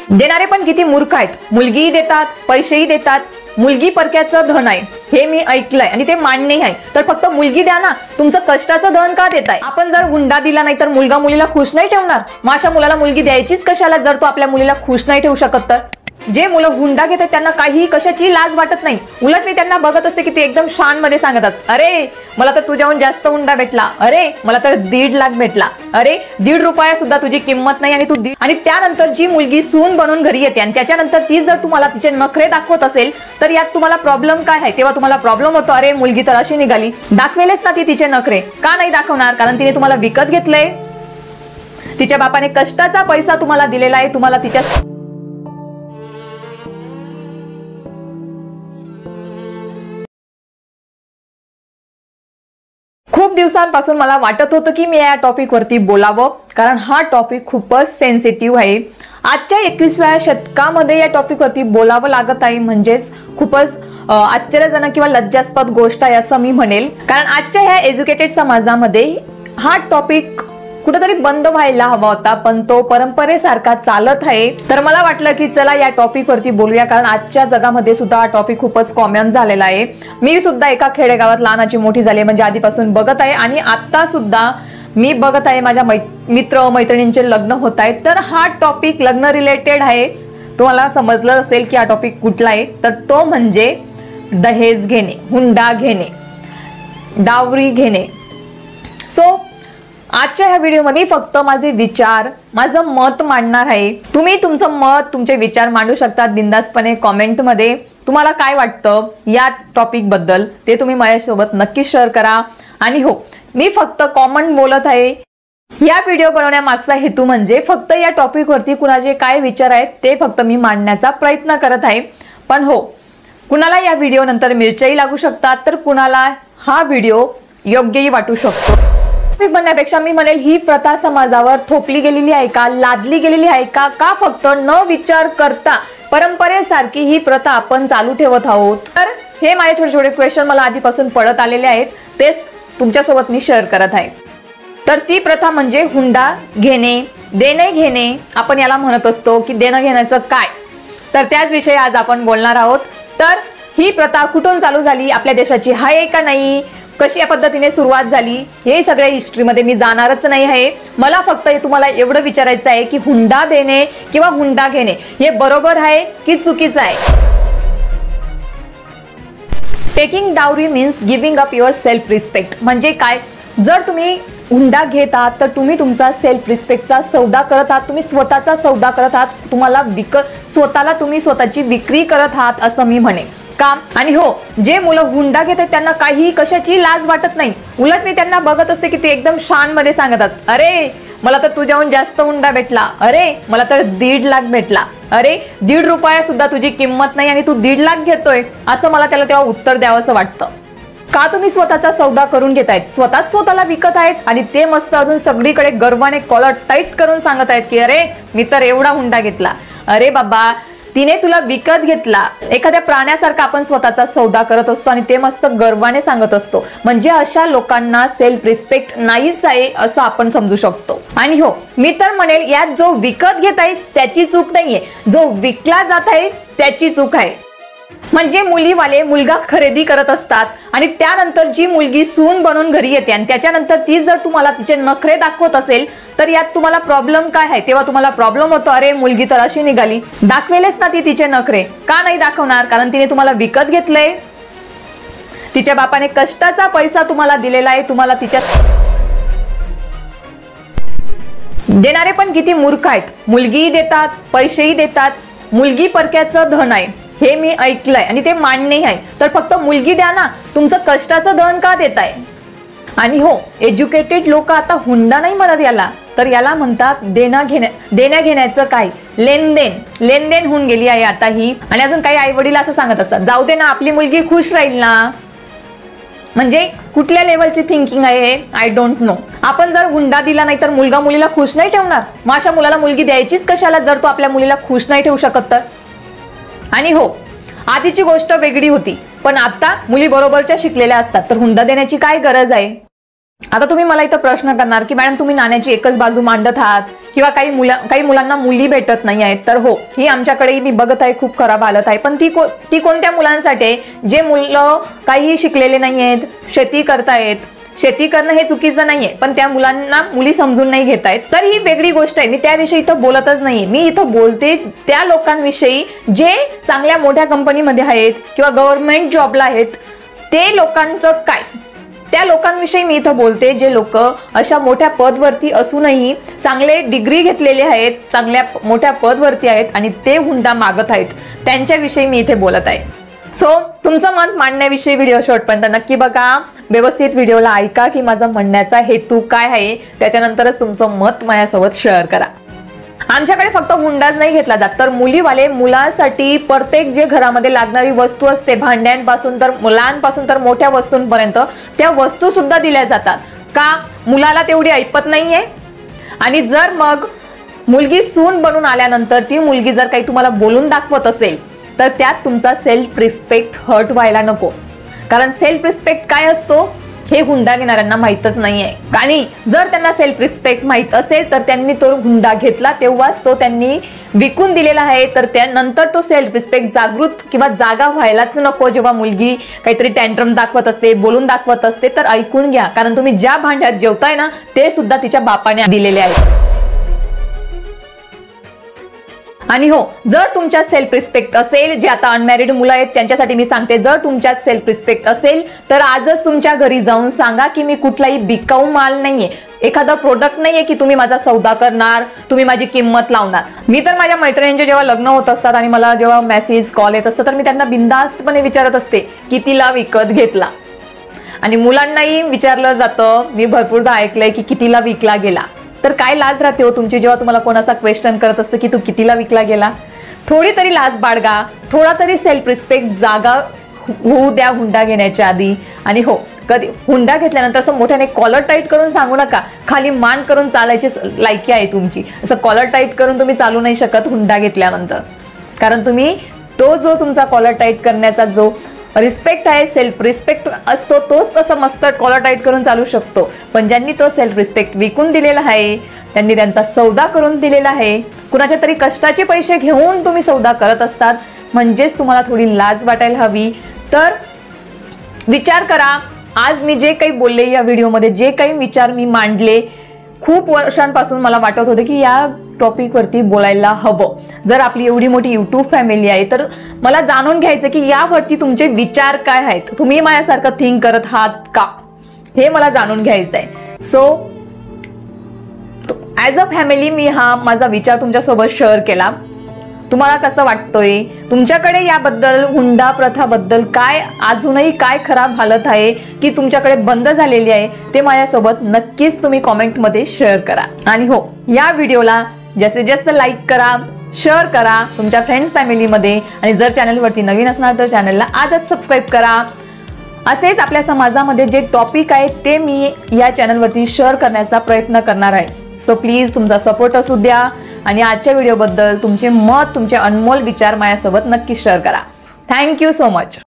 देणारे पण किती मूर्ख आहेत. मुलगीही देतात, पैसेही देतात, मुलगी परक्याचं धन आहे हे मी ऐकलंय आणि ते मान्य आहे. तर फक्त मुलगी द्या ना, तुमचं कष्टाचं धन का देताय? आपण जर हुंडा दिला नाही तर मुलगा मुलीला खुश नाही ठेवणार. मग अशा मुलाला मुलगी द्यायचीच कशाला जर तो आपल्या मुलीला खुश नाही ठेवू शकत तर? जे मुलं हुंडा घेतात त्यांना काही कशाची लाज वाटत नाही. उलट मी त्यांना बघत असते की ते एकदम शान मध्ये सांगतात, अरे मला तर तुझ्याहून जास्त हुंडा भेटला, अरे मला तर 1.5 लाख भेटला, अरे 1.5 रुपया सुद्धा तुझी किंमत नाही आणि तू आणि त्यानंतर जी मुलगी सून बनून घरी येते आणि त्याच्यानंतर ती जर तुम्हाला तिचे नखरे दाखवत असेल तर यात तुम्हाला प्रॉब्लेम काय आहे? तेव्हा तुम्हाला प्रॉब्लेम होतो, अरे मुलगी तर अशी निघाली. दाखवेलच ना ती तिचे नखरे. का नाही दाखवणार? कारण तिने तुम्हाला विकत घेतलंय. तिच्या बापाने कष्टाचा पैसा तुम्हाला दिलेला आहे. तुम्हाला तिच्या खूप दिवसांपासून मला वाटत होतं की मी या टॉपिक वरती बोलावं, कारण हा टॉपिक खूपच सेन्सिटिव्ह आहे. आजच्या 21व्या शतकामध्ये या टॉपिक वरती बोलावं लागत आहे म्हणजेच खूपच आश्चर्यजनक किंवा लज्जास्पद गोष्ट आहे असं मी म्हणेल. कारण आजच्या ह्या एज्युकेटेड समाजामध्ये हा टॉपिक कुठेतरी बंद व्हायला हवा होता, पण तो परंपरेसारखा चालत आहे. तर मला वाटलं की चला या टॉपिक वरती बोलूया, कारण आजच्या जगामध्ये सुद्धा हा टॉपिक खूपच कॉमन झालेला आहे. मी सुद्धा एका खेडेगावात लहानाची मोठी झाली, म्हणजे आधीपासून बघत आहे आणि आता सुद्धा मी बघत आहे माझ्या मित्र मैत्रिणींचे लग्न होत आहेत. तर हा टॉपिक लग्न रिलेटेड आहे. तुम्हाला समजलं असेल की हा टॉपिक कुठला आहे, तर तो म्हणजे दहेज घेणे, हुंडा घेणे, डावरी घेणे. सो आजच्या ह्या व्हिडिओमध्ये फक्त माझे विचार, माझं मत मांडणार आहे. तुम्ही तुमचं मत, तुमचे विचार मांडू शकतात बिंदासपणे कॉमेंटमध्ये. तुम्हाला काय वाटतं या टॉपिक बद्दल ते तुम्ही माझ्यासोबत नक्की शेअर करा. आणि हो, मी फक्त कॉमन बोलत आहे. या व्हिडिओ बनवण्यामागचा हेतू म्हणजे फक्त या टॉपिक वरती कुणाचे काय विचार आहेत ते फक्त मी मांडण्याचा प्रयत्न करत आहे. पण हो, कुणाला या व्हिडिओ नंतर मिरच्याही लागू शकतात, तर कुणाला हा व्हिडिओ योग्यही वाटू शकतो. म्हणण्यापेक्षा मी म्हणेल ही प्रथा समाजावर थोपली गेलेली आहे का, लादली गेलेली आहे का, का फक्त न विचार करता परंपरेसारखी ही प्रथा आपण चालू ठेवत आहोत? तर हे माझे छोटे छोटे क्वेश्चन मला आधीपासून पडत आलेले आहेत, तेच तुमच्यासोबत मी शेअर करत आहे. तर ती प्रथा म्हणजे हुंडा घेणे, देणे घेणे. आपण याला म्हणत असतो की देणं घेण्याचं काय, तर त्याच विषयी आज आपण बोलणार आहोत. तर ही प्रथा कुठून चालू झाली, आपल्या देशाची आहे का नाही, कशी या पद्धतीने सुरुवात झाली, हे सगळ्या हिस्ट्रीमध्ये मी जाणारच नाही आहे. मला फक्त तुम्हाला एवढं विचारायचं आहे की हुंडा देणे किंवा हुंडा घेणे हे बरोबर आहे की चुकीचं आहे? Taking dowry means giving up your self respect. म्हणजे काय? जर तुम्ही हुंडा घेत आहात तर तुम्ही तुमचा सेल्फ रिस्पेक्टचा सौदा करत आहात, तुम्ही स्वतःचा सौदा करत आहात, तुम्हाला स्वतःला तुम्ही स्वतःची विक्री करत आहात असं मी म्हणेन. काम. आणि हो, जे मुलं हुंडा घेतात त्यांना काही कशाची लाज वाटत नाही. उलट मी त्यांना बघत असते की ते एकदम शान मध्ये सांगतात, अरे मला तर तुझ्याहून जास्त हुंडा भेटला, अरे मला तर 1.5 लाख भेटला, अरे 1.5 रुपया सुद्धा तुझी किंमत नाही आणि तू 1.5 लाख घेतोय. असं मला त्याला तेव्हा उत्तर द्यावं असं वाटतं. का तुम्ही स्वतःचा सौदा करून घेतायत, स्वतःच स्वतःला विकत आहेत आणि ते मस्त अजून सगळीकडे गर्वाने कॉलर टाईट करून सांगत आहेत की अरे मी तर एवढा हुंडा घेतला. अरे बाबा, तिने तुला विकत घेतला. एखाद्या प्राण्यासारखा आपण स्वतःचा सौदा करत असतो आणि ते मस्त गर्वाने सांगत असतो. म्हणजे अशा लोकांना सेल्फ रिस्पेक्ट नाहीच आहे असं आपण समजू शकतो. आणि हो, मी तर म्हणेल यात जो विकत घेत आहे त्याची चूक नाहीये, जो विकला जात आहे त्याची चूक आहे. म्हणजे मुलीवाले मुलगा खरेदी करत असतात आणि त्यानंतर जी मुलगी सून बनून घरी येते आणि त्याच्यानंतर ती जर तुम्हाला तिचे नखरे दाखवत असेल तर यात तुम्हाला प्रॉब्लेम काय आहे? तेव्हा तुम्हाला प्रॉब्लेम होतो, अरे मुलगी तर अशी निघाली. दाखवेलच ना ती तिचे नखरे. का नाही दाखवणार? कारण तिने तुम्हाला विकत घेतलंय. तिच्या बापाने कष्टाचा पैसा तुम्हाला दिलेला आहे. तुम्हाला तिच्या देणारे पण किती मूर्ख आहेत. मुलगीही देतात, पैसेही देतात, मुलगी परक्याचं धन आहे हे मी ऐकलंय आणि ते मान्य आहे. तर फक्त मुलगी द्या ना, तुमचं कष्टाचं धन का देताय? आणि हो, एज्युकेटेड लोक आता हुंडा नाही म्हणत याला, तर याला म्हणतात देण्या घेण्याचं काय, लेनदेन होऊन गेली आहे आता ही. आणि अजून काही आई वडील असं सांगत असतात, जाऊ दे ना आपली मुलगी खुश राहील ना. म्हणजे कुठल्या लेवलची थिंकिंग आहे हे? I don't know. आपण जर हुंडा दिला नाही तर मुलगा मुलीला खुश नाही ठेवणार. मग अशा मुलाला मुलगी द्यायचीच कशाला जर तो आपल्या मुलीला खुश नाही ठेवू शकत तर? आणि हो, आधीची गोष्ट वेगळी होती, पण आता मुली बरोबरच्या शिकलेल्या असतात तर हुंडा देण्याची काय गरज आहे? आता तुम्ही मला इथं प्रश्न करणार की मॅडम तुम्ही नाण्याची एकच बाजू मांडत आहात किंवा काही मुलांना मुली भेटत नाही आहेत. तर हो, ही आमच्याकडे मी बघत आहे खूप खराब हालत आहे. पण ती कोणत्या मुलांसाठी आहे? जे मुलं काहीही शिकलेले नाही आहेत, शेती करतायत. शेती करणं हे चुकीचं नाहीये, पण त्या मुलांना मुली समजून नाही घेतायत, तर ही वेगळी गोष्ट आहे. मी त्याविषयी इथं बोलतच नाहीये. मी इथं बोलते त्या लोकांविषयी जे चांगल्या मोठ्या कंपनीमध्ये आहेत किंवा गव्हर्नमेंट जॉबला आहेत. ते लोकांचं काय, त्या लोकांविषयी मी इथं बोलते जे लोक अशा मोठ्या पदवरती असूनही चांगले डिग्री घेतलेले आहेत, चांगल्या मोठ्या पदवरती आहेत आणि ते हुंडा मागत आहेत, त्यांच्याविषयी मी इथे बोलत आहे. सो तुमचं मत मांडण्याविषयी व्हिडिओ शेवटपर्यंत नक्की बघा. व्यवस्थित व्हिडिओला ऐका की माझा म्हणण्याचा हेतू काय आहे, त्याच्यानंतरच तुमचं मत माझ्यासोबत शेअर करा. आमच्याकडे फक्त हुंडाच नाही घेतला जात, तर मुलीवाले मुलासाठी प्रत्येक जे घरामध्ये लागणारी वस्तू असते, भांड्यांपासून तर मुलांपासून तर मोठ्या वस्तूंपर्यंत, त्या वस्तू सुद्धा दिल्या जातात. का? मुलाला तेवढी ऐपत नाहीये. आणि जर मग मुलगी सून बनून आल्यानंतर ती मुलगी जर काही तुम्हाला बोलून दाखवत असेल तर त्यात तुमचा सेल्फ रिस्पेक्ट हर्ट व्हायला नको. कारण सेल्फ रिस्पेक्ट काय असतो हे हुंडा घेणाऱ्यांना माहितच नाहीये. आणि जर त्यांना सेल्फ रिस्पेक्ट माहित असेल तर त्यांनी तो हुंडा घेतला तेव्हाच तो त्यांनी विकून दिलेला आहे. तर त्यानंतर तो सेल्फ रिस्पेक्ट जागृत किंवा जागा व्हायलाच नको. जेव्हा मुलगी काहीतरी टँट्रम दाखवत असते, बोलून दाखवत असते, तर ऐकून घ्या. कारण तुम्ही ज्या भांड्यात जेवताय ना ते सुद्धा तिच्या बापाने दिलेले आहे. आणि हो, जर तुमच्यात सेल्फ रिस्पेक्ट असेल, जे आता अनमॅरिड मुलं आहेत त्यांच्यासाठी मी सांगते, जर तुमच्यात सेल्फ रिस्पेक्ट असेल तर आजच तुमच्या घरी जाऊन सांगा की मी कुठलाही बिकाऊ माल नाहीये, एखादा प्रोडक्ट नाहीये की तुम्ही माझा सौदा करणार, तुम्ही माझी किंमत लावणार. मी तर माझ्या मैत्रिणींचे जेव्हा लग्न होत असतात आणि मला जेव्हा मेसेज कॉल येत असतात तर मी त्यांना बिनधास्तपणे विचारत असते कितीला विकत घेतला. आणि मुलांनाही विचारलं जातं, मी भरपूरदा ऐकलंय की कितीला विकला गेला. तर काय लाज राहते हो तुमची जेव्हा तुम्हाला कोण असा क्वेश्चन करत असतं की तू कितीला विकला गेला. थोडी तरी लाज बाळगा, थोडा तरी सेल्फ रिस्पेक्ट जागा होऊ द्या हुंडा घेण्याच्या आधी. आणि हो, कधी हुंडा घेतल्यानंतर असं मोठ्याने कॉलर टाईट करून सांगू नका. खाली मान करून चालायची लायकी आहे तुमची. असं कॉलर टाईट करून तुम्ही चालू नाही शकत हुंडा घेतल्यानंतर. कारण तुम्ही तो जो तुमचा कॉलर टाईट करण्याचा जो रिस्पेक्ट आहे, सेल्फ रिस्पेक्ट असतो, तोच तसं मस्त कॉलर टाईट करून चालू शकतो. पण ज्यांनी तो सेल्फ रिस्पेक्ट विकून दिलेला आहे, त्यांनी त्यांचा सौदा करून दिलेला आहे, कुणाच्या तरी कष्टाचे पैसे घेऊन तुम्ही सौदा करत असतात, म्हणजेच तुम्हाला थोडी लाज वाटायला हवी. तर विचार करा, आज मी जे काही बोलले या व्हिडिओमध्ये, जे काही विचार मी मांडले, खूप वर्षांपासून मला वाटत होतं की या टॉपिकवरती बोलायला हवं. जर आपली एवढी मोठी यूट्यूब फॅमिली आहे तर मला जाणून घ्यायचं की यावरती तुमचे विचार काय आहेत, तुम्ही माझ्यासारखं थिंक करत आहात का, हे मला जाणून घ्यायचं आहे. सो ॲज अ फॅमिली मी हा माझा विचार तुमच्यासोबत शेअर केला. तुम्हाला कसं वाटतोय? तुमच्याकडे याबद्दल, हुंडा प्रथाबद्दल काय अजूनही काय खराब हालत आहे की तुमच्याकडे बंद झालेली आहे, ते माझ्यासोबत नक्कीच तुम्ही कॉमेंटमध्ये शेअर करा. आणि हो, या व्हिडिओला जास्तीत जास्त लाईक करा, शेअर करा तुमच्या फ्रेंड्स फॅमिलीमध्ये. आणि जर चॅनलवरती नवीन असणार तर चॅनलला आजच सबस्क्राईब करा. असेच आपल्या समाजामध्ये जे टॉपिक आहेत ते मी या चॅनलवरती शेअर करण्याचा प्रयत्न करणार आहे. सो प्लीज तुमचा सपोर्ट असू द्या. आणि आजच्या व्हिडिओबद्दल तुमचे मत, तुमचे अनमोल विचार माझ्यासोबत नक्की शेअर करा. Thank you so much.